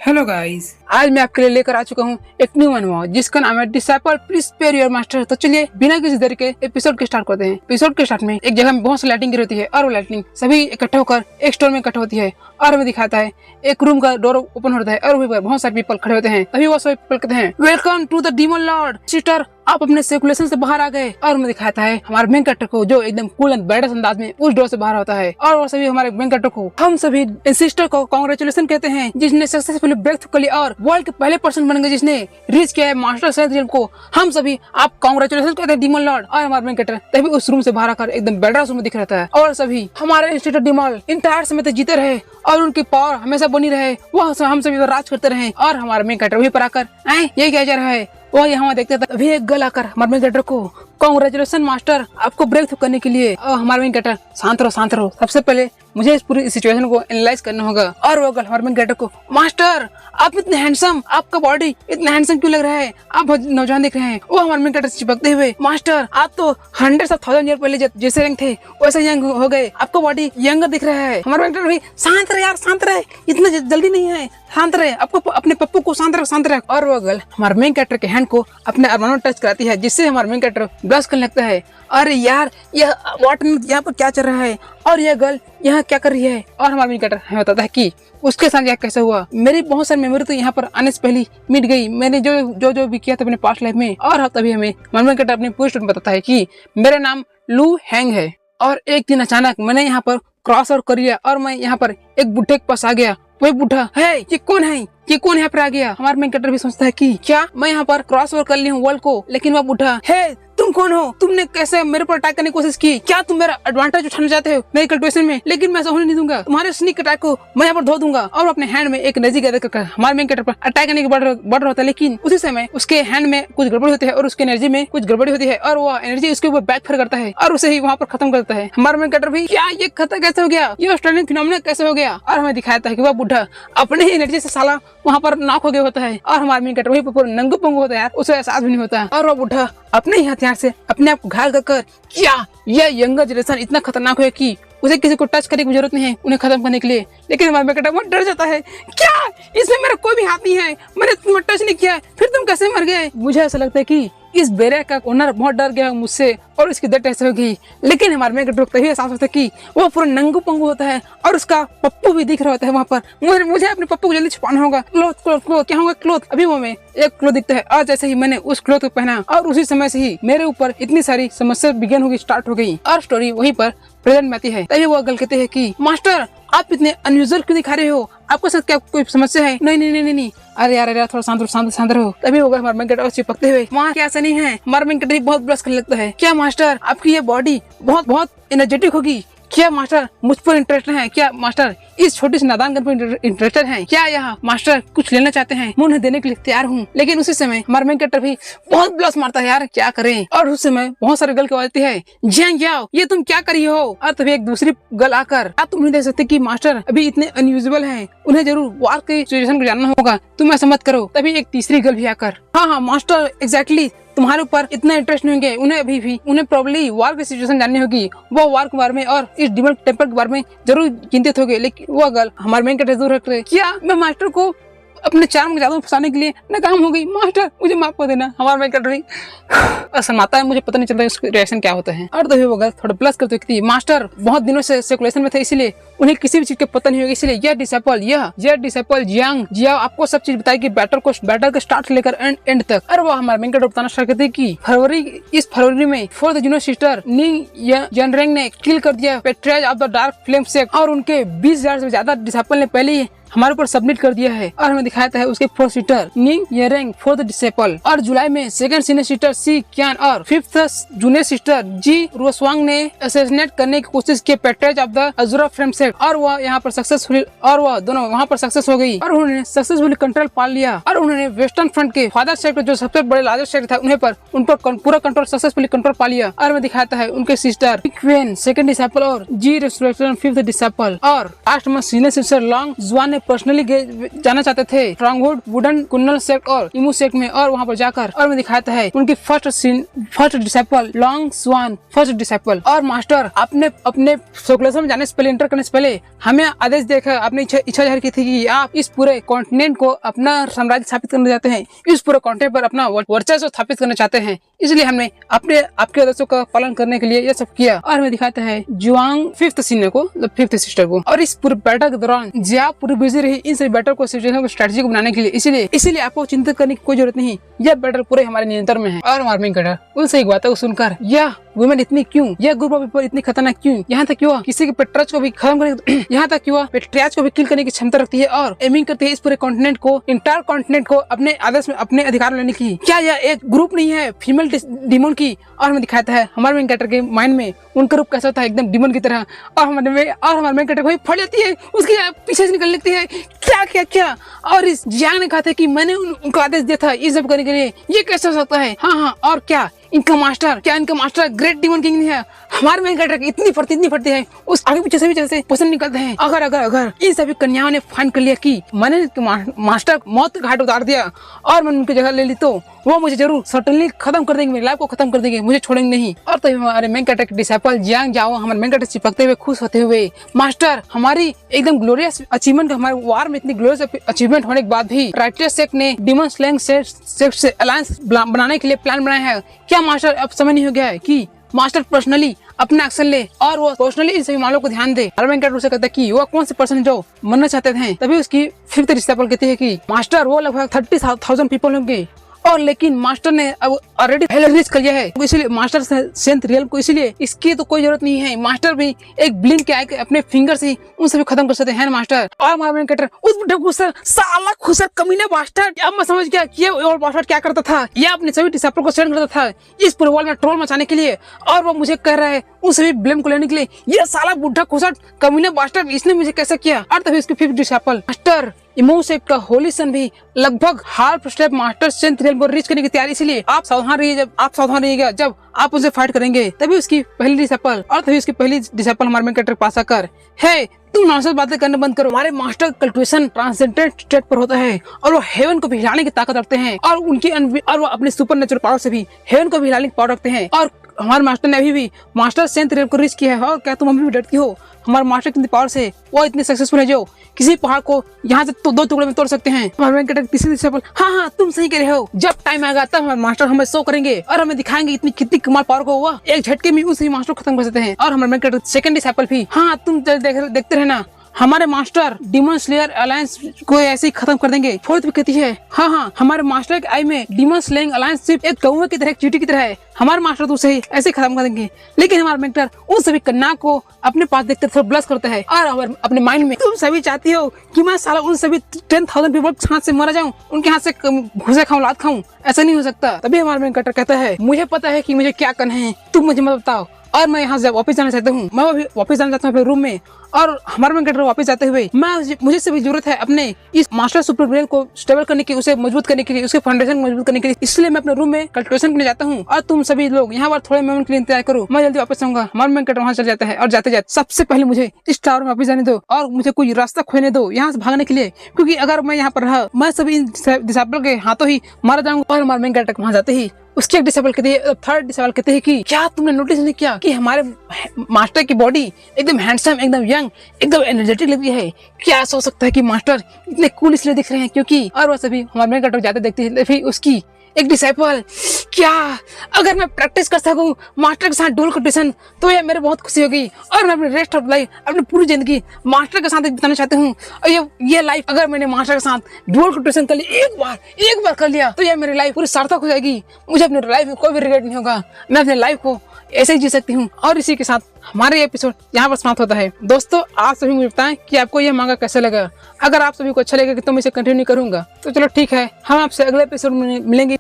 Hello guys, आज मैं आपके लिए लेकर आ चुका हूँ एक न्यू अनुभव जिसका नाम है disciple please spare your master. तो चलिए बिना किसी देरी के एपिसोड के स्टार्ट करते हैं। एपिसोड के स्टार्ट में एक जगह में बहुत सी लाइटिंग गिरी होती है और वो लाइटिंग सभी इकट्ठे होकर एक स्टोर में इकट्ठा होती है और हमें दिखाता है एक रूम का डोर ओपन होता है और वहीं पर बहुत सारे पीपल खड़े होते हैं। तभी वो सभी पीपल कहते हैं welcome to the demon lord sister, आप अपने सर्कुलेशन से बाहर आ गए। और हमें दिखाता है हमारे मेन कैरेक्टर को जो एकदम कूल एंड बैडस अंदाज में उस डोर से बाहर होता है और वो सभी हमारे मेन कैरेक्टर को हम सभी सिस्टर को कांग्रेचुलेशन कहते हैं जिसने सक्सेसफुली ब्रेक थ्रू कर लिया और वर्ल्ड के पहले पर्सन बन गए जिसने रीच किया है मास्टर सेंथ को। हम सभी आप कांग्रेचुलेशन कहते हैं डीमन लॉर्ड। और हमारे मेन कैरेक्टर तभी उस रूम से बाहर आकर एकदम बैडस रूम में दिख रहता है और सभी हमारे इंस्टीट्यूट डीमन इंटायर समय तक जीते रहे और उनकी पावर हमेशा बनी रहे, वह हम सभी राज करते रहे। और हमारे मेन कैरेक्टर वहीं पर आकर ये क्या जा रहा है वो यहाँ देखते था। अभी एक गर्ल आकर हमारे मेन कैरेक्टर को कांग्रेचुलेशन मास्टर आपको ब्रेक थ्रू करने के लिए। और हमारे मेन कैरेक्टर शांत रहो। सबसे पहले मुझे इस पूरी सिचुएशन को एनालाइज करना होगा। और वो गर्ल हमारे मेन कैरेक्टर को मास्टर आप इतने हैंडसम, आपका बॉडी इतना हैंडसम क्यों लग रहा है, आप बहुत नौजवान दिख रहे हैं। वो हमारे मेन कैरेक्टर से चिपकते हुए मास्टर आप तो 100,000 ईयर पहले जैसे यंग थे वैसे यंग हो गए, आपका बॉडी यंगर दिख रहा है। हमारे मेन कैरेक्टर भी शांत रहे यार, शांत रहे, इतना जल्दी नहीं है, शांत रहे, आपको अपने पप्पू को शांत रहे। और वो गर्ल हमारे मेन कैरेक्टर के हैंड को अपने अरमान में टच कराती है जिससे हमारे मेन कैरेक्टर ब्लश करने लगता है। अरे यार यह वाटर यहाँ पर क्या चल रहा है और यह गर्ल यहाँ क्या कर रही है। और हमारा मेन कैरेक्टर हमें बताता है कि उसके साथ यह कैसे हुआ। मेरी बहुत सारी मेमोरी तो यहाँ पर आने से पहले मिट गई, मैंने जो भी किया था अपने पास्ट लाइफ में। और तभी हमें हमारा मेन कैरेक्टर अपनी पूरी स्टोरी बताता है कि मेरा नाम लू हैंग है और एक दिन अचानक मैंने यहाँ पर क्रॉस ओवर कर लिया और मैं यहाँ पर एक बुढ़े के पास आ गया। वही बुढ़ा है, ये कौन है यहाँ पर आ गया। हमारा मेन कैरेक्टर भी सोचता है कि क्या मैं यहाँ पर क्रॉस ओवर कर ली हूँ वर्ल्ड को, लेकिन वह बुढ़ा है तुम कौन हो, तुमने कैसे मेरे पर अटैक करने की कोशिश की, क्या तुम मेरा एडवांटेज उठाना चाहते हो मेरी कल्टिवेशन में, लेकिन मैं ऐसा होने नहीं दूंगा, तुम्हारे स्नीक अटैक को मैं यहाँ पर धो दूंगा। और अपने हैंड में एक एनर्जी गैदर कर हमारे मेन कैरेक्टर पर अटैक करने की बढ़ रहा होता है, लेकिन उसी समय उसके हैंड में कुछ गड़बड़ी होती है और उसकी एनर्जी में कुछ गड़बड़ी होती है और वो एनर्जी उसके ऊपर बैकफायर करता है और उसे ही वहाँ पर खत्म करता है। हमारा मेन कैरेक्टर भी क्या ये खत्म कैसे हो गया, ये ऑस्ट्रेलियन फिनोमेना कैसे हो गया। और हमें दिखाता है कि वह बुढ़ा अपने ही एनर्जी से साला वहाँ पर नॉक हो गया होता है और हमारे मेन कैरेक्टर वहीं पर नंगू पंगू होता है यार, उसे एहसास भी नहीं होता। और वो बुढ़ा अपने ही हथियार से अपने आप को घायल कर क्या यह यंगर जनरेशन इतना खतरनाक है कि उसे किसी को टच करने की जरूरत नहीं है उन्हें खत्म करने के लिए। लेकिन हमारा बेटा वो डर जाता है, क्या इसमें मेरा कोई भी हाथ नहीं है, मैंने तुम्हें टच नहीं किया, फिर तुम कैसे मर गए। मुझे ऐसा लगता है कि इस बेरे का ओनर बहुत डर गया मुझसे और इसकी डेथ ऐसे हो गई। लेकिन हमारे मेन कैरेक्टर तभी एहसास होता है कि वो पूरा नंगू पंगू होता है और उसका पप्पू भी दिख रहा होता है वहाँ पर। मुझे अपने पप्पू को जल्दी छुपाना होगा। क्लोथ क्या होगा क्लोथ। अभी वो में एक क्लोथ दिखता है और जैसे ही मैंने उस क्लोथ को पहना और उसी समय से ही मेरे ऊपर इतनी सारी समस्या बिगन होगी स्टार्ट हो गई और स्टोरी वहीं पर प्रेजेंट में आती है। तभी वो गर्ल कहते हैं कि मास्टर आप इतने अनयूजुअल क्यों दिखा रहे हो, आपके साथ क्या कोई समस्या है। नहीं अरे यार थोड़ा शांत रहो। तभी वो हमारे मेन कैरेक्टर चिपकते हुए वहाँ क्या ऐसा नहीं है। हमारा मेन कैरेक्टर बहुत ब्लश करने लगता है। क्या मास्टर आपकी ये बॉडी बहुत एनर्जेटिक होगी, क्या मास्टर मुझ पर इंटरेस्टेड है, क्या मास्टर इस छोटी सी नादान गन पर इंटरेस्टेड है, क्या यहाँ मास्टर कुछ लेना चाहते हैं, मैं उन्हें देने के लिए तैयार हूँ। लेकिन उसी समय हमारा मेन कैरेक्टर भी बहुत ब्लश मारता है यार क्या करें। और उस समय बहुत सारे गर्ल की आवाज आती है जियांग जाओ ये तुम क्या करी हो। और तभी एक दूसरी गर्ल आकर आप तुम नहीं देख सकते कि मास्टर अभी इतने अनयूजुअल हैं, उन्हें जरूर वार की सिचुएशन को जानना होगा, तुम ऐसा मत करो। तभी एक तीसरी गर्ल भी आकर हाँ मास्टर एग्जैक्टली तुम्हारे ऊपर इतना इंटरेस्ट नहीं होंगे, उन्हें अभी भी उन्हें प्रॉब्ली वार की सिचुएशन जाननी होगी, वो वार के बारे में और इस डीमन टेम्पल के बारे में जरूर चिंतित होंगे। लेकिन वो गर्ल हमारे मेन कैरेक्टर जरूर रखते क्या मैं मास्टर को अपने चार्म के जादू में फंसाने के लिए नाकाम हो गई, मास्टर मुझे माफ कर देना। हमारा मेन कैरेक्टर शर्माता है, मुझे पता नहीं चलता उसके रिएक्शन क्या होता है। और तभी वो गर्ल थोड़ा प्लस करते थी मास्टर बहुत दिनों से सर्कुलेशन में थे इसलिए उन्हें किसी भी चीज का पता नहीं होगा, इसलिए यह डिसाइपल जियांग आपको सब चीज बताएगी बैटल के स्टार्ट से लेकर एंड तक। और वो हमारे मेन कैरेक्टर बताना स्टार्ट करते कि इस फरवरी में 4th जूनियर सिस्टर निंग जनरेंग ने किल कर दिया पेट्रेज of the dark flame sect और उनके 20,000 से ज्यादा डिसाइपल ने पहले ही हमारे ऊपर सबमिट कर दिया है। और हमें दिखाता है उसके 4th सिस्टर निंग येरेंग 4th डिसेपल और जुलाई में 2nd सीनियर सिस्टर सी क्यान और 5th जूनियर सिस्टर जी रोसवांग ने असैसिनेट करने की कोशिश की पेट्रेज ऑफ द अजुरा फ्लेम सेक्ट और वह यहाँ पर सक्सेसफुली और वह दोनों वहाँ पर सक्सेस हो गई और उन्होंने सक्सेसफुली कंट्रोल पा लिया और उन्होंने वेस्टर्न फ्रंट के फादर सेक्टर जो सबसे बड़े लार्जेस्ट सेक्टर था उन पर पूरा कंट्रोल सक्सेसफुली कंट्रोल पा लिया। और हमें दिखाता है उनके सिस्टर क्वेन 2nd डिसेपल और जी रेस्टोरेशन 5th डिसेपल और लास्ट में सीनियर सिस्टर लॉन्ग जुआन ने पर्सनली जाना चाहते थे स्ट्रॉन्गहुड, वुडन, कुन्नल सेक्ट और इमू सेक्ट में, और वहाँ पर जाकर और मैं दिखाता है उनकी फर्स्ट डिसाइपल लॉन्ग स्वान, फर्स्ट डिसाइपल। और मास्टर अपने सोक्लेशन में जाने से पहले, एंटर करने से पहले हमें आदेश देखा, अपनी इच्छा जाहिर की थी कि आप इस पूरे कॉन्टिनेंट को अपना साम्राज्य स्थापित करना चाहते हैं, इस पूरे कॉन्टिनेंट पर अपना वर्चस्व स्थापित करना चाहते हैं, इसलिए हमने आपके आदेशों का पालन करने के लिए ये सब किया। और हमें दिखाता है जुआंग फिफ्थ सीनियर को, फिफ्थ सिस्टर को। और इस पूरे बैटल के दौरान जिया पूरी बिजी रही इन सभी बैटल को, सिचुएशन को, स्ट्रेटजी को बनाने के लिए, इसलिए आपको चिंता करने की कोई जरूरत नहीं, यह बैटल पूरे हमारे नियंत्रण में है। और हमारे मेन कैरेक्टर उन सही बातों को सुनकर यह वुमेन इतनी क्यों, यह ग्रुप ऑफ पीपल इतनी खतरनाक क्यों, यहाँ तक क्यों किसी के पेट्राज को भी खत्म करने, यहाँ तक क्यों पेट्रियाज को भी किल करने की क्षमता रखती है और एमिंग करती है इस पूरे कॉन्टिनेंट को, इंटायर कॉन्टिनेंट को अपने आदेश में, अपने अधिकार में लेने की। क्या यह एक ग्रुप नहीं है फीमेल डिमोन की? और हमें दिखाता है हमारे मेन कैरेक्टर के माइंड में उनका रूप कैसा था, एकदम डिमोन की तरह। और हमारे मेन कैरेक्टर को फट जाती है, उसके पीछे से निकल लगती है, क्या। और इस जियांग ने कहा था कि मैंने उनको आदेश दिया था ये सब करने के लिए, ये कैसे हो सकता है? हाँ, और क्या इनका मास्टर ग्रेट डिमोन किंग नहीं है? हमारे मेन कैरेक्टर इतनी फटती है, उस आगे पीछे सभी जैसे पसंद निकलते हैं। अगर इन सभी कन्याओं ने फाइंड कर लिया कि मैंने मास्टर मौत का घाट उतार दिया और मैंने उनकी जगह ले ली, तो वो मुझे जरूर सर्टेनली खत्म कर देंगे, मेरी लाइफ को खत्म कर देंगे, मुझे छोड़ेंगे नहीं। और तभी हमारे मेन कैरेक्टर डिसाइपल जियांग जाओ हमारे मेन कैरेक्टर चिपकते हुए, खुश होते हुए, मास्टर हमारी एकदम ग्लोरियस अचीवमेंट, हमारे वार में इतनी ग्लोरियस अचीवमेंट होने के बाद भी राइटियस सेक्ट ने डिमन स्लेइंग सेक्ट से अलायंस बनाने के लिए प्लान बनाया है। क्या मास्टर अब समय नहीं हो गया है कि मास्टर पर्सनली अपना एक्शन ले और वो पर्सनली इन सभी मामलों को ध्यान दे? मेन कैरेक्टर उसे कहता है कि वो कौन से पर्सन जो मरना चाहते थे। तभी उसकी फिफ्थ डिसाइपल कहती है कि मास्टर वो लगभग 30,000 पीपल होंगे, और लेकिन मास्टर ने अब ऑलरेडी रीच कर लिया है, इसलिए मास्टर सेंथ रियल को, इसलिए इसकी तो कोई जरूरत नहीं है। मास्टर भी एक ब्लिंक के आके अपने फिंगर से उन सभी खत्म कर सकते हैं मास्टर। और हमारा मेन कैरेक्टर उस बुढ़े गुस्सा साला खुसर कमीने बास्टर्ड, अब मैं समझ गया कि ये बास्टर्ड क्या करता था। यह अपने सभी डिसाइपल को सेंड करता था इस पूरे वर्ल्ड में ट्रोल मचाने के लिए, और वो मुझे कह रहा है उन सभी ब्लेम को लेने के लिए, ये साला बुढ़ा खुसर कमीने बास्टर्ड इसने मुझे कैसा किया। और तभी उसकी fifth disciple master emu sect का होली सन भी लगभग हाफ स्टेप मास्टर सेंथ रियल को रीच करने की तैयारी, इसलिए आप सावधान रहिएगा जब आप उसे फाइट करेंगे। तभी उसकी पहली डिसाइपल हमारे मेन कैरेक्टर पास आकर, हे तुम नॉनसेंस बातें करना बंद करो, हमारे मास्टर कल्टिवेशन ट्रांसेंडेंट स्टेट पर होता है और वो हेवन को भी हिलाने की ताकत रखते हैं, और वो अपने सुपर नेचुरल पावर से भी हेवन को भी हिलाने की पावर रखते हैं। और हमारे मास्टर ने अभी भी मास्टर सेंथ रियल को रीच किया है। और क्या तुम अभी भी डरती हो? हमारे मास्टर की पावर से वो इतने सक्सेसफुल है जो किसी पहाड़ को यहाँ से तो 2 टुकड़े में तोड़ सकते हैं। हाँ, तुम सही कह रहे हो। जब टाइम आएगा तब हमारे मास्टर हमें शो करेंगे और हमें दिखाएंगे इतनी कितनी कमाल पावर को हुआ एक झटके में उस मास्टर को खत्म कर सकते हैं। और हमारे सेकंड डिसाइपल भी, हाँ तुम देखते रहना, हमारे मास्टर डिमन स्लेयर अलायंस को ऐसे ही खत्म कर देंगे। फोर्थ भी कहती है, हाँ हमारे मास्टर के आई में डिमन स्लेइंग अलायंस सिर्फ एक कौवे की तरह, एक चींटी की तरह है, हमारे मास्टर तो उसे ऐसे ही खत्म कर देंगे। लेकिन हमारा मेंटर उन सभी कन्या को अपने पास देखते थोड़ा ब्लश करता है और अपने माइंड में, तुम सभी चाहती हो कि मैं साला उन सभी 10,000 पीपल के हाथ से मरा जाऊं, उनके हाथ से घुसे खाऊं, लात खाऊं, ऐसा नहीं हो सकता। तभी हमारा मेंटर कहता है, मुझे पता है कि मुझे क्या करना है, तुम मुझे मत बताओ। और मैं यहाँ से वापस जाना चाहता हूँ, मैं वापस जाना चाहता हूँ अपने रूम में। और हमारे मेन कैरेक्टर वापस जाते हुए, मुझे सभी जरूरत है अपने इस मास्टर सुपर ब्रेन को स्टेबल करने की, उसे मजबूत करने के लिए, उसके फाउंडेशन को मजबूत करने के लिए, इसलिए मैं अपने रूम में कल्टिवेशन करने जाता हूँ। और तुम सभी लोग यहाँ पर थोड़े मोमेंट के लिए इंतजार करो, मैं जल्दी वापस आऊंगा। हमारे मेन कैरेक्टर वहाँ चल जाता है और जाते सबसे पहले मुझे इस टावर में वापस जाने दो और मुझे कोई रास्ता खोने दो यहाँ से भागने के लिए, क्योंकि अगर मैं यहाँ पर रहा मैं सभी डिसाइपल के हाथों ही मारा जाऊंगा। और हमारे मेन कैरेक्टर वहाँ जाते ही उसकी एक डिसाइपल कहती है, थर्ड डिसाइपल कहते हैं कि क्या तुमने नोटिस नहीं किया कि हमारे मास्टर की बॉडी एकदम हैंडसम, एकदम यंग, एकदम एनर्जेटिक लगती है। क्या ऐसा हो सकता है कि मास्टर इतने कूल इसलिए दिख रहे हैं क्योंकि, और वह सभी हमारे मेन कैरेक्टर जाते देखते हैं। फिर उसकी एक डिसाइपल, क्या अगर मैं प्रैक्टिस कर सकूं मास्टर के साथ डुअल कॉम्पिटिशन तो ये मेरे बहुत खुशी होगी और मैं अपने रेस्ट ऑफ लाइफ, अपनी पूरी जिंदगी मास्टर के साथ बिताना चाहती हूँ। और ये लाइफ अगर मैंने मास्टर के साथ डुअल कॉम्पिटिशन कर लिया, एक बार कर लिया तो ये मेरी लाइफ पूरी सार्थक हो जाएगी। मुझे अपनी लाइफ में कोई भी रिग्रेट नहीं होगा, मैं अपनी लाइफ को ऐसे ही जी सकती हूँ। और इसी के साथ हमारे एपिसोड यहाँ पर समाप्त होता है। दोस्तों आप सभी मुझे बताएं कि आपको यह मांगा कैसा लगा। अगर आप सभी को अच्छा लगेगा तो मैं इसे कंटिन्यू करूंगा, तो चलो ठीक है, हम आपसे अगले एपिसोड में मिलेंगे।